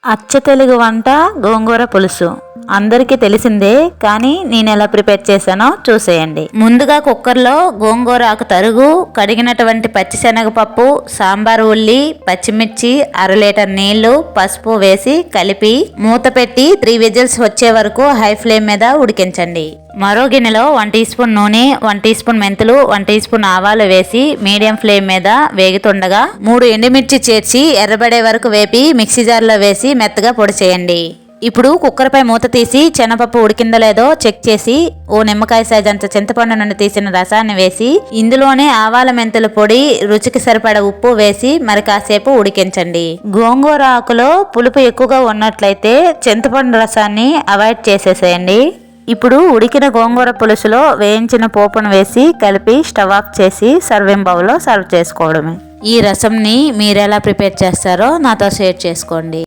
అచ్చ తెలుగు వంట గోంగూర పులుసు అందరికీ తెలిసిందే, కానీ నేను ఎలా ప్రిపేర్ చేశానో చూసేయండి. ముందుగా కుక్కర్లో గోంగూర ఆకు తరుగు, కడిగినటువంటి పచ్చిశనగపప్పు, సాంబార్ ఉల్లి, పచ్చిమిర్చి, 1/2 లీటర్ నీళ్లు, పసుపు వేసి కలిపి మూత పెట్టి 3 విజిల్స్ వచ్చే వరకు హై ఫ్లేమ్ మీద ఉడికించండి. మరో గిన్నెలో 1 టీ స్పూన్ నూనె, 1 టీ స్పూన్ మెంతులు, 1 టీ స్పూన్ ఆవాలు వేసి మీడియం ఫ్లేమ్ మీద వేగుతుండగా 3 ఎండుమిర్చి చేర్చి ఎర్రబడే వరకు వేపి మిక్సీ జార్లో వేసి మెత్తగా పొడి చేయండి. ఇప్పుడు కుక్కర్ పై మూత తీసి శనగపప్పు ఉడికిందో లేదో చెక్ చేసి ఓ నిమ్మకాయ సైజ్ అంత చింతపండు నుండి తీసిన రసాన్ని వేసి ఇందులోనే ఆవాల మెంతుల పొడి, రుచికి సరిపడ ఉప్పు వేసి మరి కాసేపు ఉడికించండి. గోంగూర ఆకులో పులుపు ఎక్కువగా ఉన్నట్లయితే చింతపండు రసాన్ని అవాయిడ్ చేసేసేయండి. ఇప్పుడు ఉడికిన గోంగూర పులుసులో వేయించిన పోపును వేసి కలిపి స్టవ్ ఆఫ్ చేసి సర్వింగ్ బౌల్లో సర్వ్ చేసుకోవడమే. ఈ రసంని మీరెలా ప్రిపేర్ చేస్తారో నాతో షేర్ చేసుకోండి.